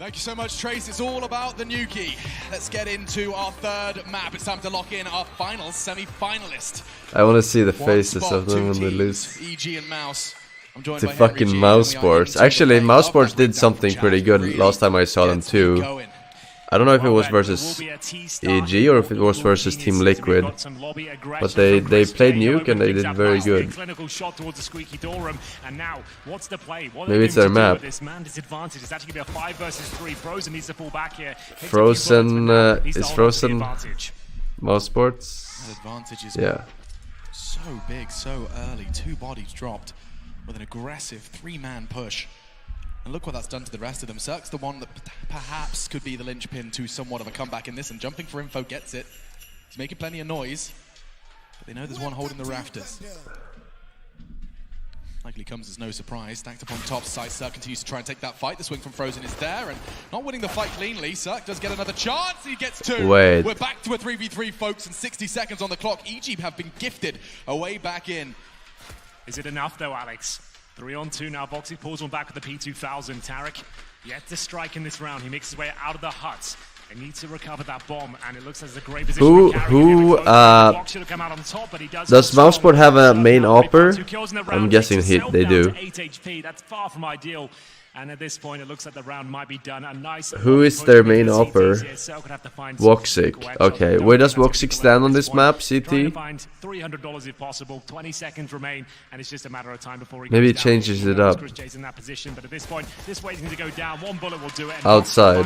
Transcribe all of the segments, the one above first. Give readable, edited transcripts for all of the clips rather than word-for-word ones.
Thank you so much, Trace. It's all about the Nuki. Let's get into our third map. It's time to lock in our final semi-finalist. I want to see the faces of them when they lose. EG and Mouse. I'm joined To by fucking Mousesports. Actually, Mousesports did something pretty good last time I saw them too. I don't know if it was versus EG or if it was versus Team Liquid, but they played Nuke and they did very good. Maybe it's their map. Forsen is Forsen Mousesports? Yeah. So big, so early. 2 bodies dropped with an aggressive 3-man push. And look what that's done to the rest of them. Cirque's the one that perhaps could be the linchpin to somewhat of a comeback in this, and jumping for info gets it. He's making plenty of noise, but they know there's one holding the rafters. Likely comes as no surprise. Stacked up on top side, Cirque continues to try and take that fight. The swing from Forsen is there, and not winning the fight cleanly. Cirque does get another chance. He gets 2. Wait. We're back to a 3v3, folks, and 60 seconds on the clock. EG have been gifted a way back in. Is it enough though, Alex? 3-on-2 now. Boxing pulls one back with the P2000. Tarek yet to strike in this round. He makes his way out of the hut and needs to recover that bomb. And it looks as a great position. Does Mousesport have a main opper? I'm guessing they do. 8 HP. That's far from ideal. And at this point, it looks like the round might be done. A nice. Who is their main opper? Woxic. Okay, where does Woxic stand on this map, CT? Find $300 if possible. 20 seconds remain, and it's just a matter of time before he Maybe it changes it up. Chasing that position, but at this point, this waiting to go down. One bullet will do it. Outside.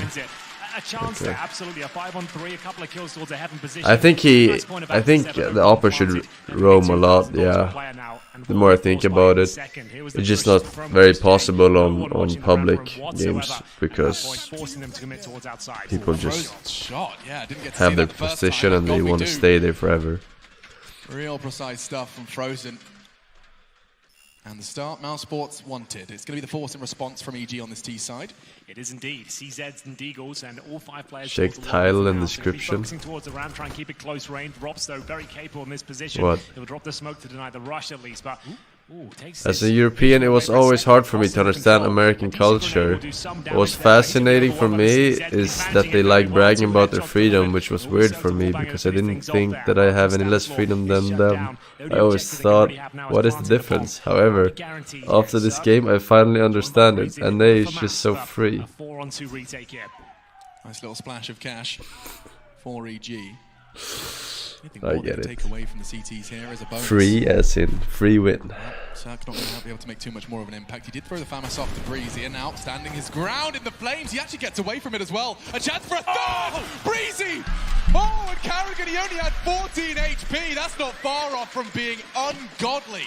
A chance there, absolutely. A 5-on-3, a couple of kills towards a heaven position. I think the opper should roam a lot, yeah. The more I think about it, it's just not very possible on public games because people just have their position and they want to stay there forever. Real precise stuff from Forsen. And the start, Mousesports wanted. It's going to be the Forsen response from EG on this T side. It is indeed. CZs and Deagles and all 5 players. Check title and description. Focusing towards the ramp, try and keep it close range. Rob's though very capable in this position. What? He'll drop the smoke to deny the rush at least, but as a European, it was always hard for me to understand American culture. What was fascinating for me is that they like bragging about their freedom, which was weird for me because I didn't think that I have any less freedom than them. I always thought, what is the difference? However, after this game, I finally understand it, and they're just so free. Nice little splash of cash for EG. I get it. Take away from the CTs here as a bonus. Free as in free win. Cirque not going to be able to make too much more of an impact. He did throw the Famas off to Breezy, and now standing his ground in the flames. He actually gets away from it as well. A chance for a third! Breezy! Oh, and Carrigan, he only had 14 HP. That's not far off from being ungodly.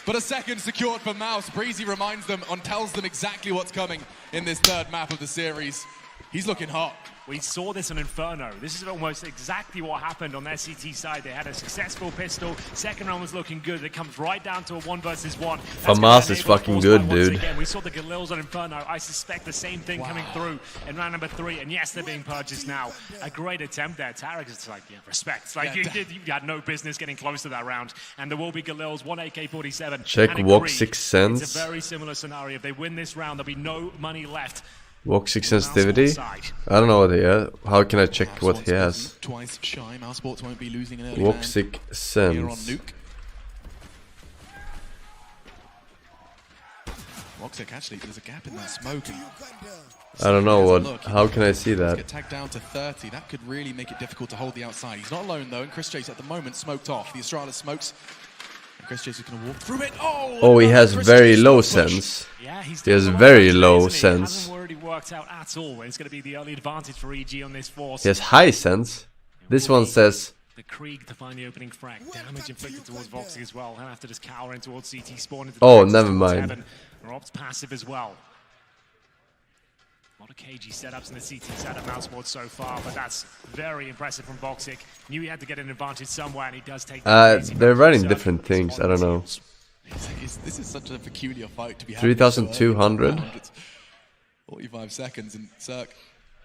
But a second secured for Mouse. Breezy reminds them and tells them exactly what's coming in this third map of the series. He's looking hot. We saw this on Inferno. This is almost exactly what happened on their CT side. They had a successful pistol. Second round was looking good. It comes right down to a 1 versus 1. Famas is fucking good, dude. Again, we saw the Galils on Inferno. I suspect the same thing coming through in round number 3. And yes, they're being purchased now. A great attempt there. Tarek is like, yeah, respect. Like, you had no business getting close to that round. And there will be Galils, 1 AK-47. Check Woxic sense. It's a very similar scenario. If they win this round, there'll be no money left. Woxic sensitivity? I don't know what he has. How can I check what he has? Twice shy. Mousesports won't be losing an early Woxic sense. Woxic actually, there's a gap in that smoke. I don't know what. How can I see that? Get tagged down to 30. That could really make it difficult to hold the outside. He's not alone though, and Chris Chase at the moment smoked off. The Astralis smokes. Chris Chase is going to walk through it. Oh, he has very low sense. Yeah, he has very low sense. Hasn't already worked out at all. It's going to be the early advantage for EG on this force. He has high sense. This one says the Krieg to find the opening frag. Damage inflicted towards Voxy as well. He'll have to just cower in towards CT spawn. Oh, never mind. Rob's passive as well. A lot of KG setups in the CT side of Mousesports so far, but that's very impressive from Voxic. Knew he had to get an advantage somewhere, and he does take. They're running different things. I don't know. This is such a peculiar fight to be. 3,200. 45 seconds, and Cirque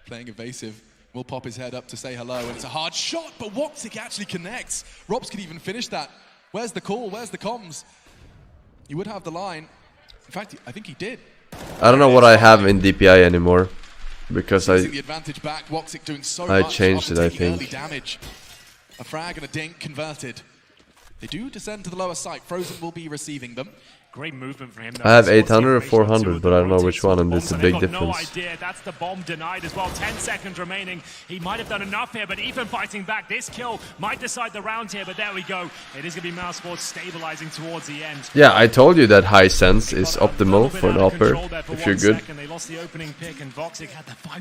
playing evasive. Will pop his head up to say hello, and it's a hard shot, but Woxic actually connects. Robs could even finish that. Where's the call? Where's the comms? He would have the line. In fact, I think he did. I don't know what I have in DPI anymore. because the advantage back. Woxic doing so I much changed after it, I taking early think. damage. A frag and a dink converted. They do descend to the lower site. Frozen will be receiving them. Great movement from him. I have 800 or 400, but I don't know which one, and it's a big difference. No idea. That's the bomb denied as well. 10 seconds remaining. He might have done enough here, but even fighting back, this kill might decide the round here. But there we go. It is going to be Mousesports stabilizing towards the end. Yeah, I told you that high sense is optimal for an upper if you're good.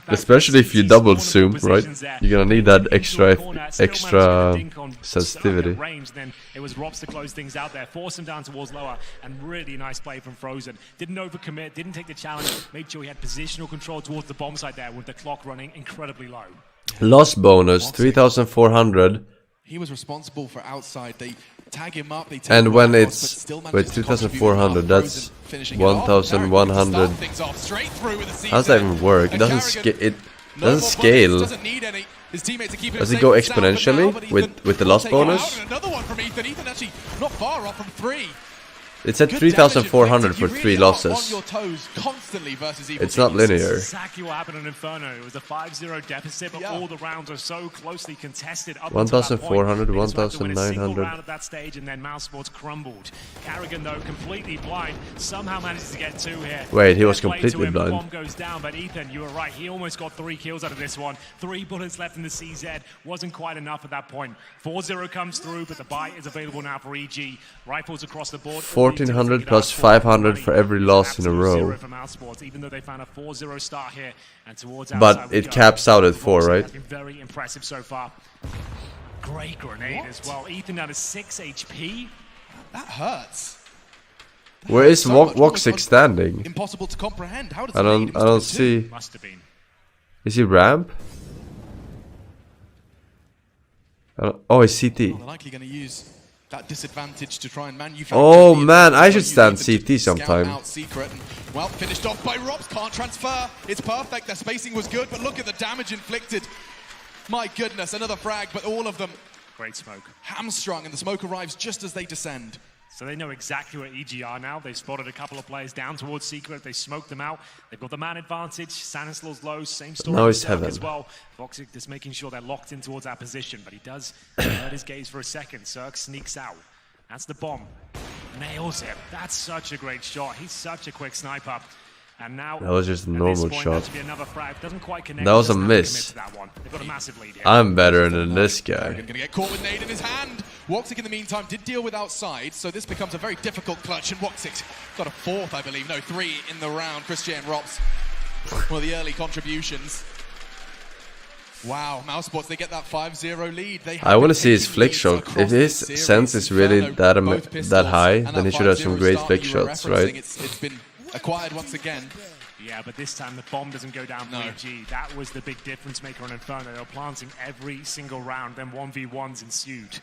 Especially if you double zoom, right? You're gonna need that extra sensitivity. Then it was Robs to close things out there, force him down towards lower, and really nice play from Forsen. Didn't overcommit, didn't take the challenge, made sure he had positional control towards the bomb site there with the clock running incredibly low. Loss bonus 3,400. He was responsible for outside. They tag him up. They take And him when out, it's but with still manages to 2,400, contribute that's enough. Finishing it off. 1,100. Carrigan things off straight through with the How does that season. even work? It And doesn't Carrigan, it no doesn't more scale. bullets, doesn't need any. His teammates are keeping Does him it go safe and sound, but exponentially now, but Ethan with the will loss take it out, bonus? and another one from Ethan. Ethan actually not far off from 3. It's at Good 3,400 damage for inflicted. 3 You really are losses. on your toes constantly versus evil It's not teams. linear. Exactly what happened in Inferno. It was a 5-0 deficit, but Yeah. all the rounds are so closely contested. Up 1,400, until that point. They just had to win a single 1,900. round at that stage, and then Mousesports crumbled. Carrigan, though, completely blind, somehow manages to get 2 here. Wait, he was Fair play to completely him. blind. The bomb goes down, but Ethan, you were right. He almost got 3 kills out of this one. 3 bullets left in the CZ. Wasn't quite enough at that point. 4-0 comes through, but the buy is available now for EG. Rifles across the board. 1,400 plus 500 for every loss in a row. Even though they found a 4-0 start here, and towards But outside we it go. caps out at 4, Voxic right? has been very impressive so far. Great grenade as well. Ethan down to 6 HP. That hurts. Where is So much Woxic almost standing? Impossible to comprehend. How does I don't see. Must have been. Is he ramp? Oh, he's CT. They're likely going to use that disadvantage to try and manufacture. Oh the man, I advantage should by stand using it to CT sometime. scout out Secret and, well, finished off by Robs. Can't transfer. It's perfect. Their spacing was good, but look at the damage inflicted. My goodness, another frag, but all of them Great smoke. hamstrung, and the smoke arrives just as they descend. So they know exactly where EG are now. They've spotted a couple of players down towards Secret. They smoked them out. They've got the man advantage. Stanislaw's low. Same story now for it's Zerk heaven. as well. Voxic just making sure they're locked in towards that position, but he does hurt his gaze for a second. Zerk sneaks out. That's the bomb. Nails him. That's such a great shot. He's such a quick sniper. And now That was just a at normal this point, shot. that should be another frag. Doesn't quite connect. That was a Doesn't have to miss. commit to that one. They've got a massive lead here. I'm better than this guy. Carrigan going to get caught with nade in his hand. Woxic in the meantime did deal with outside, so this becomes a very difficult clutch, and Woxic's got a 4th, I believe. No, 3 in the round. Christian Robs, one of the early contributions. Wow, Mousesports, they get that 5-0 lead. They I want to see his taken flick leads shot. across If his the series. sense is really Inferno, both that pistols, high, and then that he should have some 5-0 great start flick you were shots, referencing, right? It's been acquired once again. Yeah, but this time the bomb doesn't go down for EG. That was the big difference maker on Inferno. They were planting every single round, then 1v1s ensued.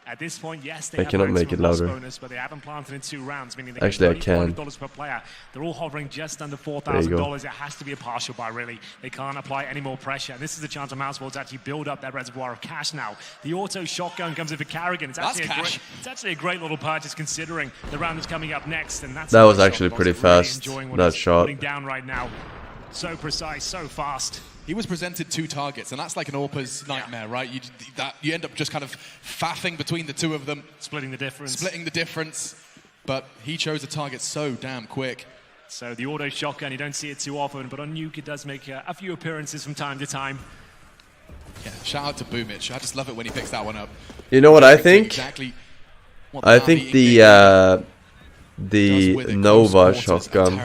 At this point, yes, they I have cannot maximum make it loss louder. bonus, but they haven't planted in 2 rounds, meaning they Actually, I get can. $3,400 per player. They're all hovering just under There you $4,000. It has to be a partial buy, really. They can't apply any more pressure. And this is a chance for Mousesports to actually build up their reservoir of cash now. The auto shotgun comes in for Carrigan. It's actually a great little purchase considering the round is coming up next. And that's That was shot. actually pretty Voxic really fast, enjoying what that he's shot. putting down right now. So precise, so fast. He was presented 2 targets, and that's like an AWPer's nightmare, right? You end up just kind of faffing between the 2 of them. Splitting the difference. But he chose a target so damn quick. So the auto shotgun, you don't see it too often, but on Nuke it does make a few appearances from time to time. Yeah, shout out to Boomich. I just love it when he picks that one up. You know what I think? Exactly. I think the Nova shotgun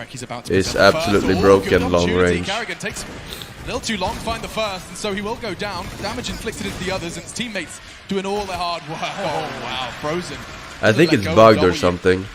is absolutely broken long range. Carrigan takes a little too long to find the first, and so he will go down. Damage inflicted into the others, and his teammates doing all their hard work. Oh, wow, Frozen. I think Let it's go bugged of or W. something.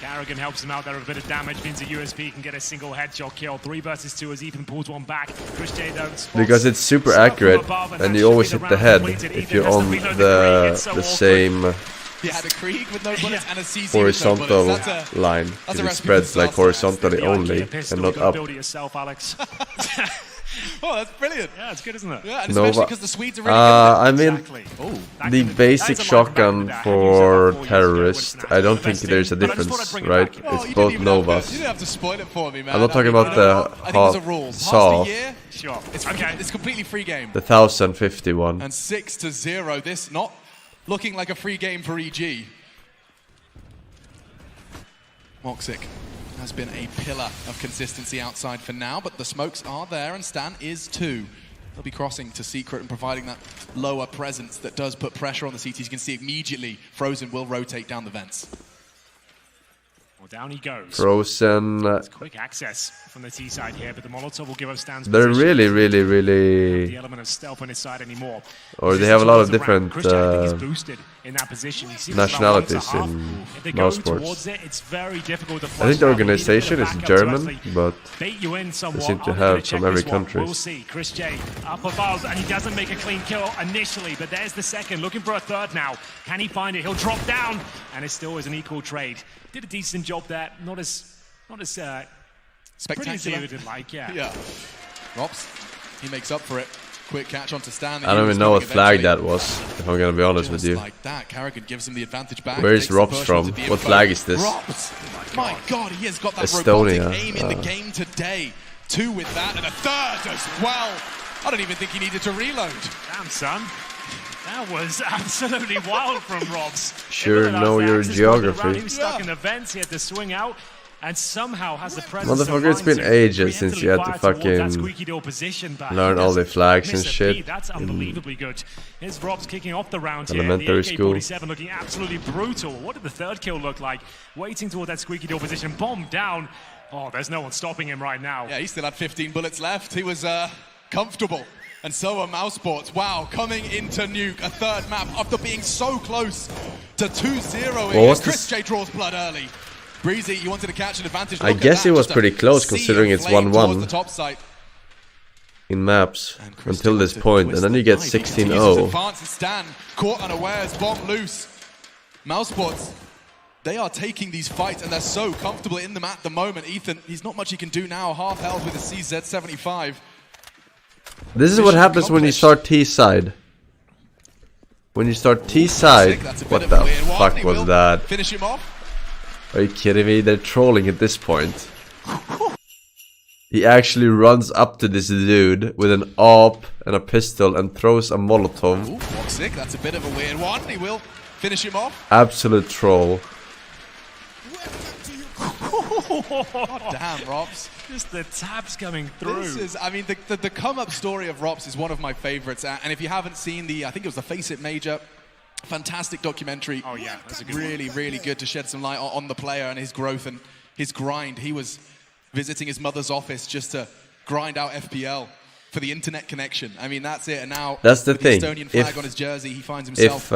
Carrigan helps him out there with a bit of damage, means the USP can get a single headshot kill. 3 versus 2 as Ethan pulls one back. Christian though spots Because it's super Zerk from accurate, above, and that you should always be hit the the round head completed. if Ethan you're has to on reload the Krieg. It's so the awkward. same He had a Krieg with no bullets and a CC horizontal with no bullets. line. that's Because a it recipe spreads for like disaster. horizontally The only IKEA pistol, and you not gotta up. build it yourself, Alex. Oh, that's brilliant. Yeah, it's good, isn't it? Yeah, and especially because the Swedes are really good. I mean, Exactly. the basic shotgun for terrorist, I don't think there's a difference, right? It's both Novas. You didn't have to spoil it for me, man. I'm not talking about the I think there's a rule. saw, Past a year, Sure. it's, Okay. it's completely free game. the 1051. And 6-0. This not looking like a free game for EG. Moxic has been a pillar of consistency outside for now, but the smokes are there, and Stan is too. They'll be crossing to Secret and providing that lower presence that does put pressure on the CTs. You can see immediately Forsen will rotate down the vents. Well, down he goes. Forsen, It's quick access from the T side here, but the Molotov will give up Stan's they're position. really, The element of stealth on his side anymore. or they have a lot of different Christian, I think, is boosted in that position. You see nationalities about in if they go Mousesports. towards it, it's very difficult to I think the organization is German, but bait you in somewhat. they seem to Are they have gonna check from every this one? country. We'll see. Chris J up above, and he doesn't make a clean kill initially, but there's the second. Looking for a third now. Can he find it? He'll drop down, and it still is an equal trade. Did a decent job there. Not as pretty as he would like, Yeah. Rops, he makes up for it. Quick catch onto Stan. I don't even know what flag that was, if I'm gonna be honest with you. Like that, Carrigan gives him the advantage back. Where is Rops from? What flag is this? Rops! My God, he has got that Estonia. robotic aim in the game today. 2 with that, and a third as well. I don't even think he needed to reload. Damn, son. That was absolutely wild from Robs. Sure know your geography. He was stuck in the vents, he had to swing out, and somehow has the presence of Motherfucker, it's been mind to ages since you had to preemptively fire towards that fucking squeaky door position, but learn he all the doesn't flags and miss a shit beat. That's unbelievably good. Here's Robs kicking off the round here. Elementary The school. AK-47 looking absolutely brutal. What did the third kill look like? Waiting toward that squeaky door position, bomb down. Oh, there's no one stopping him right now. Yeah, he still had 15 bullets left. He was comfortable. And so are Mousesports. Wow, coming into Nuke, a third map after being so close to 2-0. Chris J draws blood early. Breezy, you wanted to catch an advantage. I guess it was pretty close considering it's 1-1 the top side. in maps until this point, and then you get 16-0. Advance and Stan caught unawares, bomb loose. Mousesports, they are taking these fights and they're so comfortable in them at the moment. Ethan, he's not much he can do now. Half health with a CZ75. This is what happens when you start T-side. When you start T-side, what the fuck was that? Finish him off. Are you kidding me? They're trolling at this point. He actually runs up to this dude with an AWP and a pistol and throws a Molotov. Ooh, Moxic, that's a bit of a weird one. He will finish him off. Absolute troll. Damn, Rops. Just the tabs coming through. This is, I mean, the come-up story of Rops is one of my favorites. And if you haven't seen I think it was the Face It Major, fantastic documentary. Oh yeah, that's a good really, one. really good to shed some light on the player and his growth and his grind. He was visiting his mother's office just to grind out FPL for the internet connection. I mean, that's it. And now that's the with thing. The Estonian flag on his jersey, he finds himself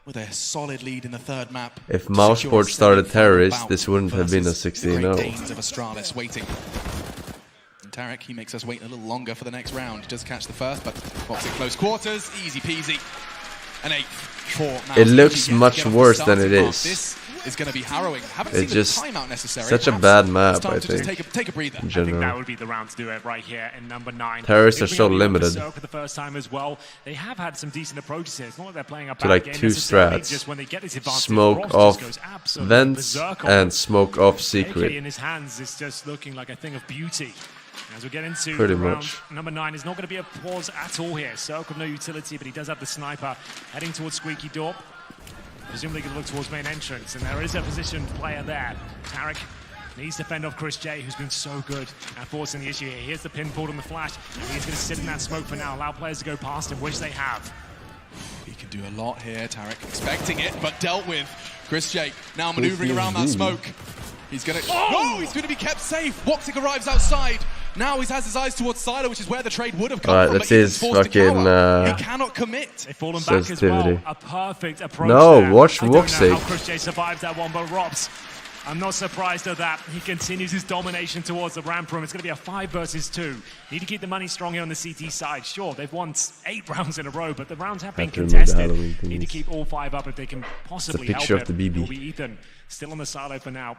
with a solid lead in the third map. If Mousesports started terrorists, this wouldn't have been a 16-0. Danes of Astralis waiting. And Tarek, he makes us wait a little longer for the next round. He does catch the first, but box it close quarters, easy peasy. An 8 for Mouse. It looks much worse than it is. This is going to be harrowing. Haven't It's seen just the timeout necessary. such a Perhaps bad it's map, time I to just think. take a breather. In I think that general. would be the round to do it right here in number 9. Terrorists are so limited. For the first time as well. They have had some decent approaches here. It's not like they're playing a So bad like game 2 necessarily, strats. just when they get this advantage, Smoke Ross off just goes absolutely vents berserk on and them. smoke off AK secret. in his hands is just looking like a thing of beauty. As we get into Pretty round much. number 9, it's not going to be a pause at all here. Circle of no utility, but he does have the sniper heading towards Squeaky Door. Presumably going to look towards main entrance, and there is a positioned player there. Tarek needs to fend off Chris J, who's been so good at forcing the issue here. Here's the pin pulled on the flash, and he's going to sit in that smoke for now, allow players to go past him, which they have. He can do a lot here, Tarek. Expecting it, but dealt with. Chris J now maneuvering around that smoke. He's going to... Oh! He's going to be kept safe. Woxic arrives outside. Now he has his eyes towards Silo, which is where the trade would have come Alright, from. that's but Ethan's his forced to fucking, cower. He cannot commit. They've fallen back as well. sensitivity. A perfect approach No, there. watch I don't know Woxic. how Chris J survives that one, but Robs, I'm not surprised at that. He continues his domination towards the ramp room. It's going to be a 5 versus 2. Need to keep the money strong here on the CT side. Sure, they've won 8 rounds in a row, but the rounds have been Have to remove the contested. Halloween Need to thingies. keep all 5 up if they can possibly help picture of it. the BB. It'll be Ethan still on the silo for now.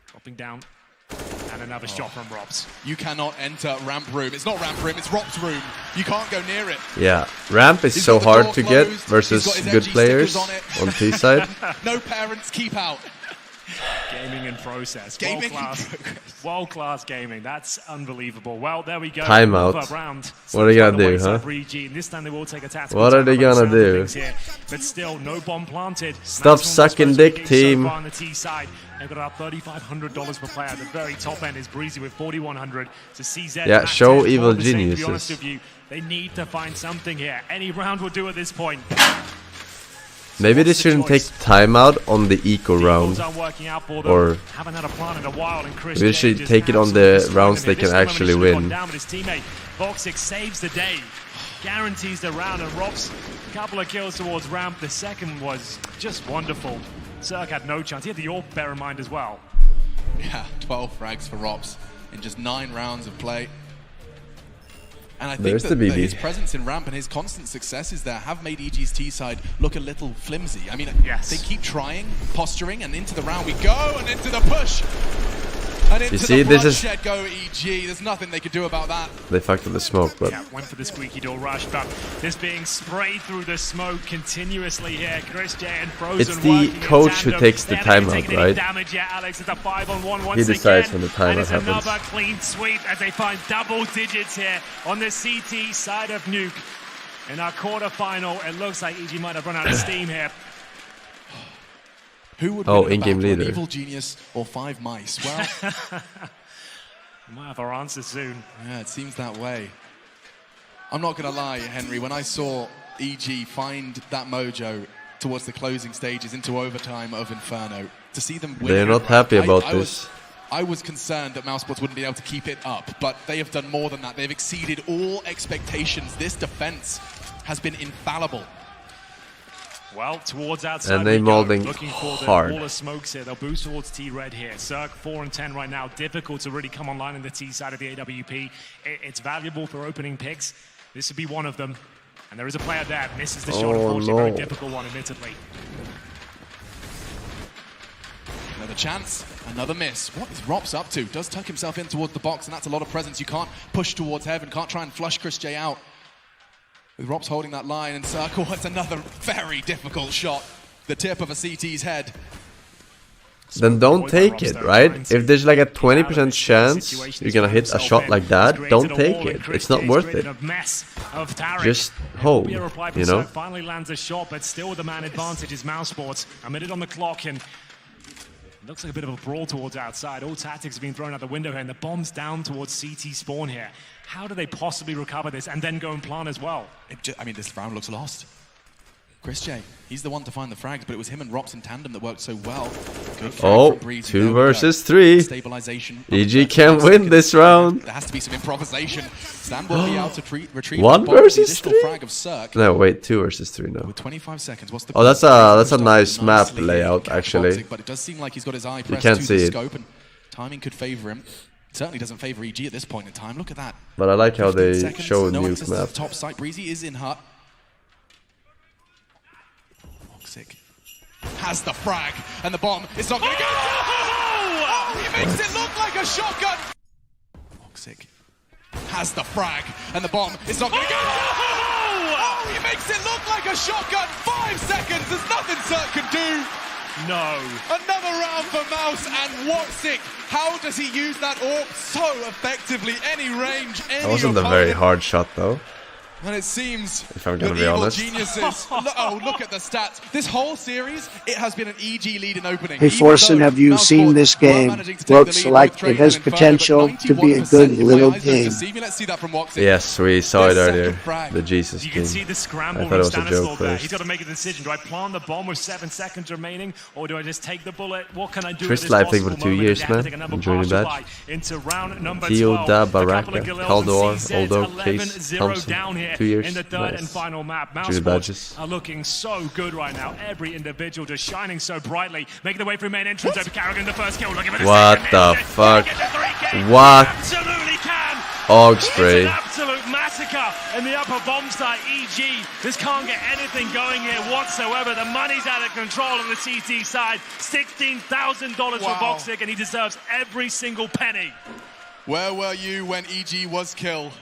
Dropping down And another shot from Robs. You cannot enter ramp room. It's not ramp room, it's Rob's room. You can't go near it. Yeah, ramp is so hard to get versus good players on T side. No parents, keep out. Gaming in process. World-class gaming. That's unbelievable. Well, there we go. Timeout. Round. What are they gonna do, huh? This time they will take a tactical. What are they gonna do? Here, but still, no bomb planted. Stop sucking dick, team. So far on the T side, they've got about $3,500 per player. At the very top end is Breezy with $4,100. To CZ. Yeah, show 10, evil to be honest geniuses. with you, they need to find something here. Any round will do at this point. Maybe they shouldn't take timeout on the eco round, or maybe they should take it on the rounds they can actually win. Voxic saves the day, guarantees the round, and Rob's couple of kills towards ramp. The second was just wonderful. Cirque had no chance. He had the AWP, bear in mind, as well. Yeah, 12 frags for Robs in just 9 rounds of play. And I think that his presence in ramp and his constant successes there have made EG's T side look a little flimsy. I mean, they keep trying, posturing, and into the round we go, and into the push. And into the bloodshed go EG. There's nothing they could do about that. They fucked up the smoke, but... Yeah, went for the squeaky door rush, but this being sprayed through the smoke continuously here. Chris J and Forsen. It's the coach who takes the timeout, right? Damage yet, Alex. It's a 5-on-1 once he decides again. when the timeout happens. Another clean sweep as they find double digits here on the CT side of Nuke. In our quarterfinal, it looks like EG might have run out of steam here. Who would win in-game leader. Evil Genius or 5 Mice? Well, we might have our answer soon. Yeah, it seems that way. I'm not going to lie, Henry. When I saw EG find that mojo towards the closing stages into overtime of Inferno, to see them win... They're not happy about this. I was concerned that Mousesports wouldn't be able to keep it up, but they have done more than that. They've exceeded all expectations. This defense has been infallible. Well, towards outside, and they molding looking for hard. All the smokes here. They'll boost towards T-Red here. Cirque 4 and 10 right now. Difficult to really come online in the T side of the AWP. It's valuable for opening picks. This would be one of them. And there is a player there. Misses the shot, unfortunately. Very difficult one, admittedly. Another chance, another miss. What is Rops up to? Does tuck himself in towards the box, and that's a lot of presence. You can't push towards heaven, can't try and flush Chris J out. With Rops holding that line in circle, it's another very difficult shot. The tip of a CT's head. Then don't take it, right? If there's like a 20% chance you're gonna hit a shot like that, don't take it. It's not worth it. Just hold, you know? Finally lands a shot, but still the man advantage is Mousesports. A minute on the clock, and looks like a bit of a brawl towards outside. All tactics have been thrown out the window here, and the bomb's down towards CT spawn here. How do they possibly recover this and then go and plan as well? I mean, this round looks lost. Chris J, he's the one to find the frags, but it was him and Rops in tandem that worked so well. Oh, 2 versus 3. Stabilization. EG can't win this round. There has to be some improvisation. Stan will be out to retrieve 1 versus 3? frag of Cirque. No, wait, 2 versus 3 now. With 25 seconds, what's the that's a nice map layout, actually. But it does seem like he's got his eye pressed to the scope, and timing could favor him. Certainly doesn't favor EG at this point in time. Look at that. But I like how they show a nuke map. Top site. Breezy is in hut. Voxic has the frag, and the bomb is not going to go. Oh, he makes it look like a shotgun. Voxic has the frag, and the bomb is not going to go. Oh, he makes it look like a shotgun. 5 seconds. There's nothing Cirque can do. No. Another round for Mouse, and Voxic. How does he use that AWP so effectively? Any range, any That wasn't a very hard shot, though. And it seems if I'm gonna be evil honest. Geniuses. Oh, look at the stats. This whole series, it has been an EG lead in opening. Hey, Forsen, have you seen this game? Looks like it has potential to be a good little game. Let's see that from Voxic. Yes, we saw it earlier. The Jesus You King. can see the scramble. I thought it was a joke there. first. He's got to make a decision. Do I plant the bomb with 7 seconds remaining, or do I just take the bullet? What can I do? Chris live thing for 2 years, man. Enjoying the badge. Into round number Theo 12. Da Baraka, Caldor, Aldo, Case, Thompson. Down here 2 years. in the third and final map. Badges. Mousesports are looking so good right now. Every individual just shining so brightly, making the way through main entrance over Carrigan. The first kill. Looking for the what second. the fuck? What? What? Absolutely can. Og spray. It's an absolute massacre in the upper bomb site. EG just can't get anything going here whatsoever. The money's out of control on the CT side. $16,000 for Voxic, and he deserves every single penny. Where were you when EG was killed?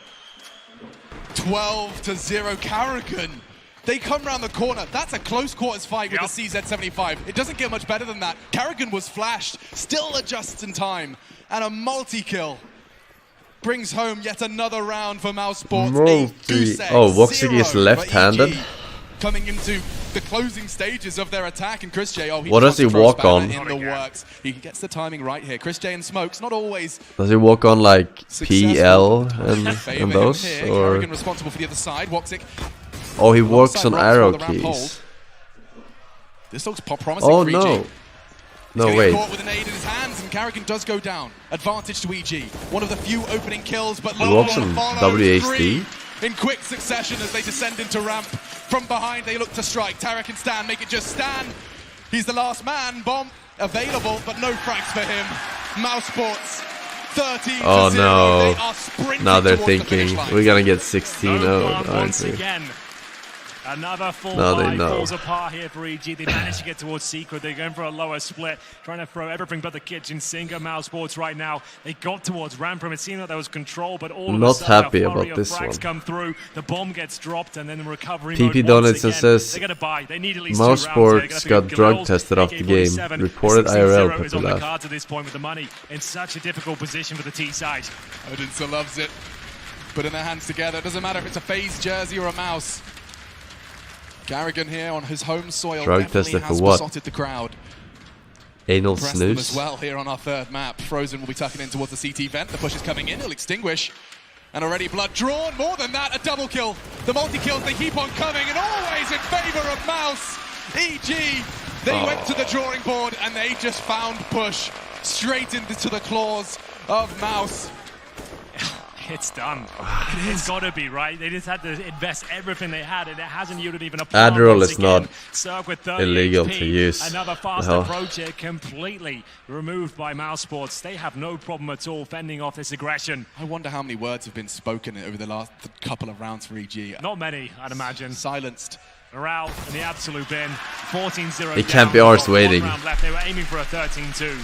12-0 Carrigan. They come around the corner. That's a close quarters fight with the CZ75. It doesn't get much better than that. Carrigan was flashed, still adjusts in time, and a multi-kill brings home yet another round for Mousesports. Oh, Voxic is left-handed. Coming into the closing stages of their attack, and Chris J. What does he walk on? In the works. He gets the timing right here. Chris J and Smokes, not always. Does he walk on like PL and those? Or Carrigan responsible for the other side. Voxic. Oh, he works on arrow keys. This looks promising. Oh for no. EG. No, He's wait. caught with an aid in his hands, and Carrigan does go down. Advantage to EG. One of the few opening kills, but He walks on WASD. in quick succession as they descend into ramp. From behind, they look to strike. Tarek and Stan make it just Stan. He's the last man. Bomb available, but no frags for him. Mousesports 13-0. Oh no. They are sprinting Now they're towards the finish thinking line. we're gonna get 16-0, Once aren't we? again. Another full Now they buy know. falls apart here for EG. They managed to get towards Secret. They're going for a lower split, trying to throw everything but the kitchen sink at Mousesports right now. They got towards Ramprom. It seemed like there was control, but all of a Not sudden happy a flurry about of this frags one. come through. The bomb gets dropped, and then the recovery PP mode once Donuts and again. says They got to buy. They need at least 2 rounds. Mousesports got drug tested off the game. AK-47, Reported 16-0 IRL, is on Pepe the laugh. cards at this point with the money in such a difficult position for the T side. Odinson loves it. Putting their hands together. It doesn't matter if it's a FaZe jersey or a mouse. Carrigan here on his home soil Drug definitely tested for has what? besotted the crowd. Anal Press them as snooze. well here on our third map. Forsen will be tucking in towards the CT vent. The push is coming in. He'll extinguish. And already blood drawn. More than that, a double kill. The multi-kills, they keep on coming, and always in favor of Mouse. EG, they went to the drawing board, and they just found push straight into the claws of Mouse. It's done. It's got to be, right? They just had to invest everything they had, and it hasn't yielded even a plan. Adderall Once is again, not Cirque with 30 illegal HP. to use. Another fast No. approach here, completely removed by Mousesports. They have no problem at all fending off this aggression. I wonder how many words have been spoken over the last couple of rounds for EG. Not many, I'd imagine. Silenced. Morale in the absolute bin. 14-0 They can't be down. arsed Got waiting. 1 round left. They were aiming for a 13-2.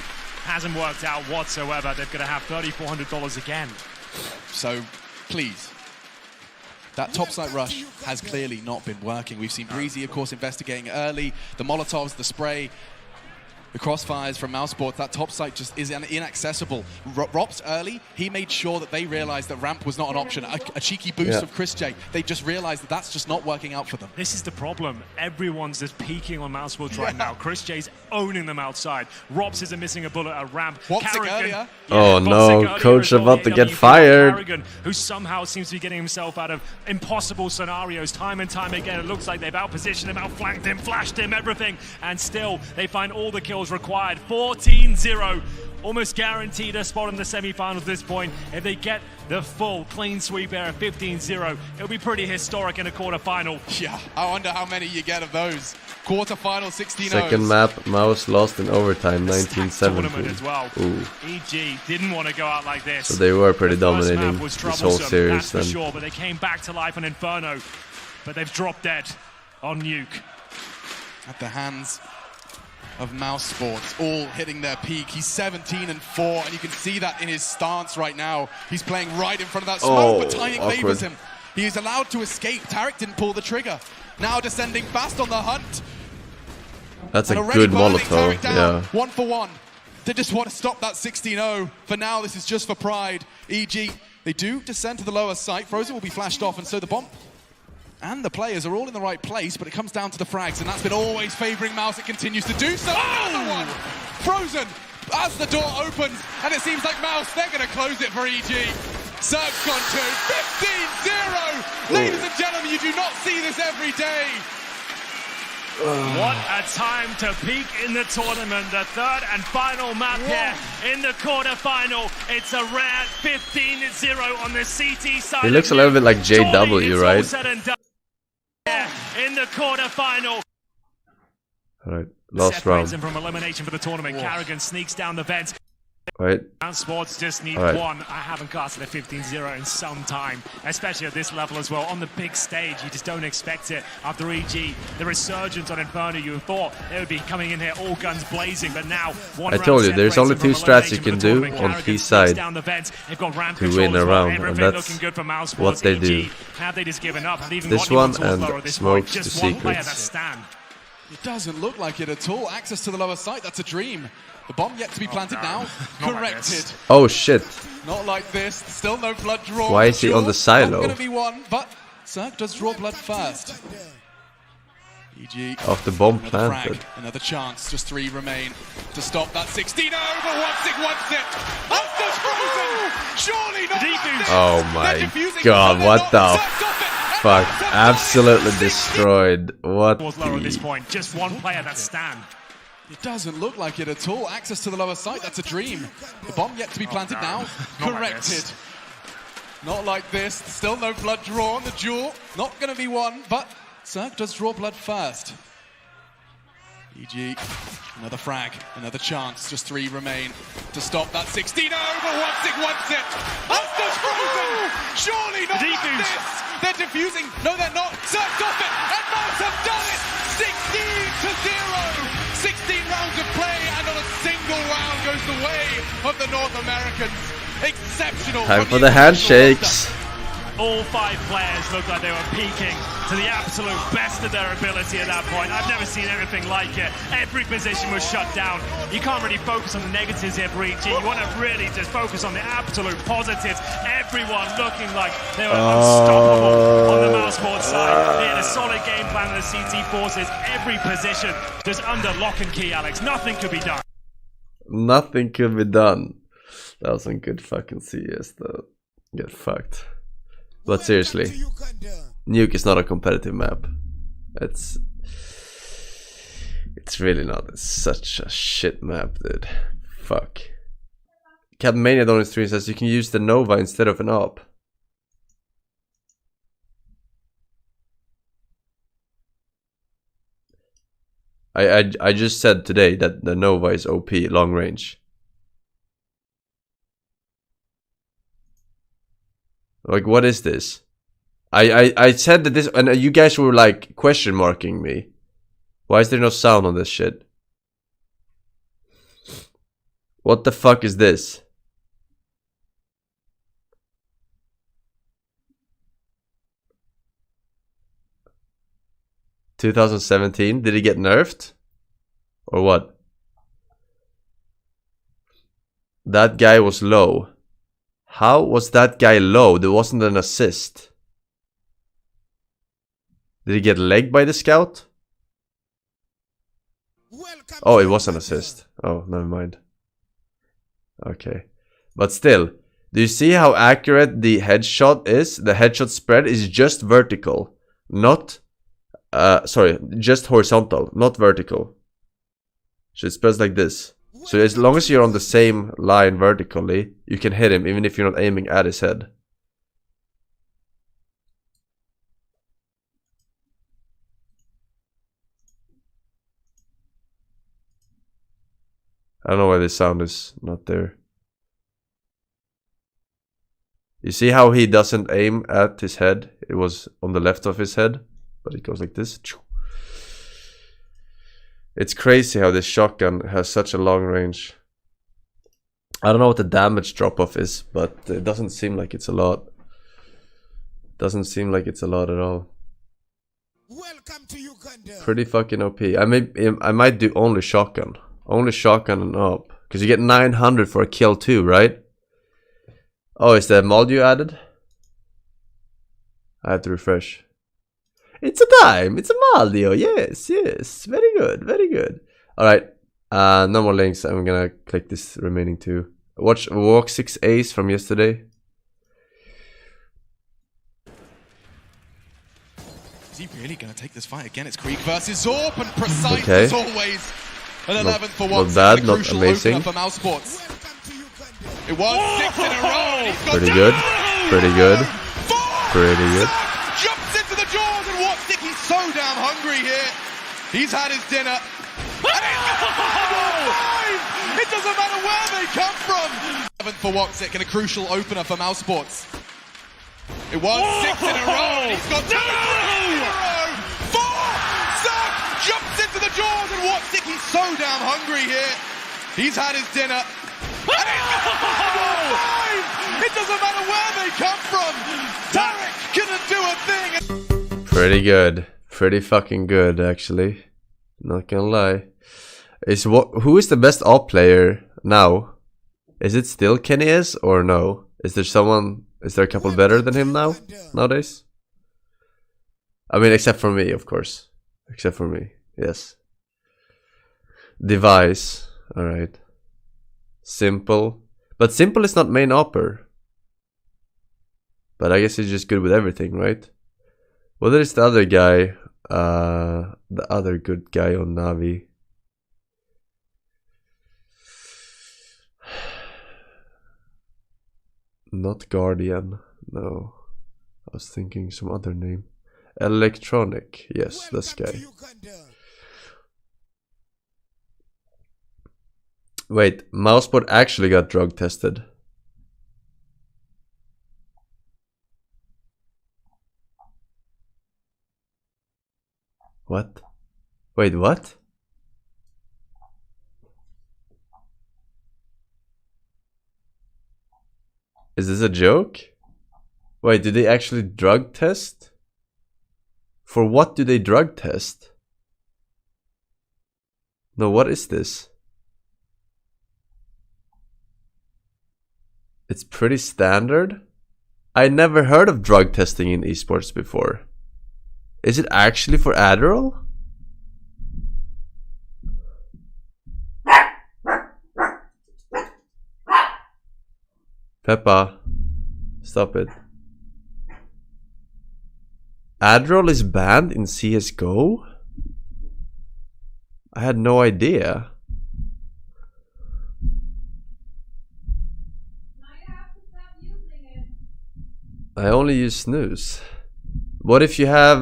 Hasn't worked out whatsoever. They're going to have $3,400 again. So, please. That topside rush has clearly not been working. We've seen Breezy, of course, investigating early. The Molotovs, the spray, the crossfires from Mousesports. That topside just is inaccessible. Rops early, he made sure that they realized that ramp was not an option. A cheeky boost of Chris J. They just realized that that's just not working out for them. This is the problem. Everyone's just peaking on Mousesports right now. Chris J's owning them outside. Rops isn't missing a bullet at ramp. Voxic earlier. Oh Voxic no, earlier coach as well. about to The get AWP fired. Carrigan, who somehow seems to be getting himself out of impossible scenarios time and time again. It looks like they've outpositioned him, outflanked him, flashed him, everything. And still, they find all the kills required. 14-0. Almost guaranteed a spot in the semi-finals at this point. If they get the full clean sweep there at 15-0, it'll be pretty historic in a quarterfinal. Yeah, I wonder how many you get of those. Quarterfinal 16-0. Second map, Mouse lost in overtime, Tournament 1917. as well. Ooh. EG didn't want to go out like this. So they were pretty The first dominating map was this whole troublesome, series that's for then. sure, but they came back to life on Inferno. But they've dropped dead on Nuke. At the hands of Mousesports, all hitting their peak. He's 17-4, and you can see that in his stance right now. He's playing right in front of that smoke, but timing awkward. favors him. He is allowed to escape. Tarek didn't pull the trigger. Now descending fast on the hunt. That's a And already good burning Molotov, Tarek down, yeah. 1 for 1. They just want to stop that 16-0. For now, this is just for pride. EG, they do descend to the lower site. Forsen will be flashed off, and so the bomb and the players are all in the right place, but it comes down to the frags, and that's been always favoring Mouse. It continues to do so. Another one! Forsen, as the door opens, and it seems like Mouse, they're going to close it for EG. Cirque's gone to 15-0! Ladies and gentlemen, you do not see this every day. What a time to peak in the tournament. The third and final map here in the quarterfinal. It's a rare 15-0 on the CT side. He looks a little bit like JW, It's all right? said and done here in the quarterfinal. Alright, last Separates round. him from elimination for the tournament. Carrigan sneaks down the vent. Right. Mousesports just need Right. one. I haven't casted a 15-0 in some time, especially at this level as well. On the big stage, you just don't expect it. After EG, the resurgence on Inferno, you thought they would be coming in here all guns blazing, but now one I round told you, there's only separates two them from strats you elimination can for the do tournament. on Carrigan P sneaks side down the vents. They've got ramp to control win as a well. round, and Everything that's looking good for Mousesports. what they EG, do. have they just given up? Have they even This got anyone one to and slower at this point? smokes Just the one player secrets. that stand. It doesn't look like it at all. Access to the lower site, that's a dream. The bomb yet to be planted now. Not like Corrected. this. Oh shit. Not like this. Still no blood drawn. Why is he on the silo? Not gonna be one, but Cirque does draw blood first. EG. Off the bomb Another planted. frag, another chance. Just 3 remain to stop that 16 over. What's it? Ulster's frozen. Surely not like this. Oh They're my defusing. god, No, what they're the not. Cirque off it. fuck? And Cirque Absolutely does it. destroyed. What Was lower at this the... point. Just one player that stand. It doesn't look like it at all. Access to the lower site, that's a dream. The bomb yet to be planted now. Not like Corrected. this. Not like this. Still no blood drawn. The duel not going to be won, but Cirque does draw blood first. EG, another frag, another chance. Just 3 remain to stop that 16 over. What's it? Ulster's frozen. Surely not like Defuse. this. They're defusing. No, they're not. Cirque off it, and Mouse have done it. 16-0. 16 rounds of play, and not a single round goes the way of the North Americans. Exceptional. Time from for the individual handshakes. All 5 players looked like they were peaking to the absolute best of their ability at that point. I've never seen anything like it. Every position was shut down. You can't really focus on the negatives here for EG. You want to really just focus on the absolute positives. Everyone looking like they were unstoppable on the Mousesports side. They had a solid game plan of the CT forces. Every position just under lock and key, Alex. Nothing could be done. Nothing could be done. That was some good fucking CS though. Get fucked. But seriously, Nuke is not a competitive map. It's really not. It's such a shit map, dude. Fuck. Captain Mania on his stream says you can use the Nova instead of an op. I just said today that the Nova is OP long range. Like, what is this? I said that this, and you guys were like question marking me. Why is there no sound on this shit? What the fuck is this? (2017) Did he get nerfed? Or what? That guy was low. How was that guy low? There wasn't an assist. Did he get legged by the scout? Oh, it was an assist. Oh, never mind. Okay. But still, do you see how accurate the headshot is? The headshot spread is just vertical. Not... sorry, just horizontal, not vertical. So it spreads like this. So as long as you're on the same line vertically, you can hit him even if you're not aiming at his head. I don't know why this sound is not there. You see how he doesn't aim at his head? It was on the left of his head, but it goes like this. It's crazy how this shotgun has such a long range. I don't know what the damage drop-off is, but it doesn't seem like it's a lot. Doesn't seem like it's a lot at all. Welcome to Uganda. Pretty fucking OP. I might do only shotgun. Only shotgun and up. Because you get 900 for a kill too, right? Oh, is the mod you added? I have to refresh. It's a time. It's a Maldio. Yes, yes. Very good. Very good. Alright. No more links. I'm gonna click this remaining 2. Watch Walk 6 Ace from yesterday. Is he really going to take this fight again? It's Krieg versus Zorp, and precise Okay. as always. An 11th for not once. bad, and a not crucial amazing. opener for Mousesports. It was 6 in a row. And he's got Pretty down. good. Pretty good. Four. Pretty good. Jumps into the jaws, and Watstick, he's so damn hungry here. He's had his dinner. It doesn't matter where they come from. 7th for Woxic and a crucial opener for Mousesports. It was 6 in a row. And he's got 2 in a row. 4. Jumps into the jaws and Woxic, he's so damn hungry here. He's had his dinner. And it doesn't matter where they come from. Tarek couldn't do a thing. Pretty good. Pretty fucking good, actually. Not gonna lie. Who is the best AWP player now? Is it still Kenny S or no? Is there a couple better than him nowadays? I mean, except for me, of course. Except for me, yes. Device, alright. Simple. But Simple is not main AWPer. But I guess he's just good with everything, right? What is the other guy? The other good guy on Navi. Not Guardian, no. I was thinking some other name. Electronic, yes, this guy. Wait, Mousesport actually got drug tested. What? Wait, what? Is this a joke? Wait, did they actually drug test? For what do they drug test? No, what is this? It's pretty standard. I never heard of drug testing in esports before. Is it actually for Adderall? Peppa, stop it. Adderall is banned in CSGO? I had no idea. I only use snooze. What if you have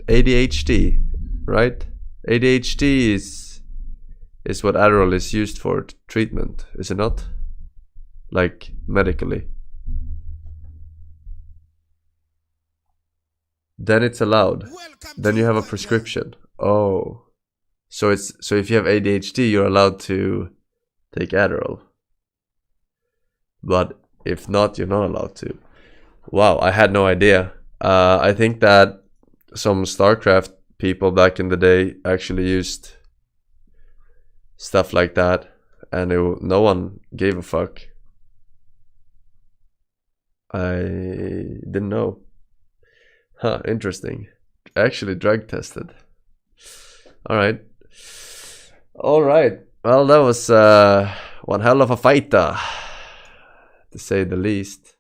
ADHD, right? ADHD is what Adderall is used for treatment, is it not? Like medically. Then it's allowed. Then you have a prescription. Oh. So if you have ADHD, you're allowed to take Adderall. But if not, you're not allowed to. Wow, I had no idea. I think that some StarCraft people back in the day actually used stuff like that, and no one gave a fuck. I didn't know. Huh, interesting. Actually drug tested. Alright. Alright. Well, that was one hell of a fight, to say the least.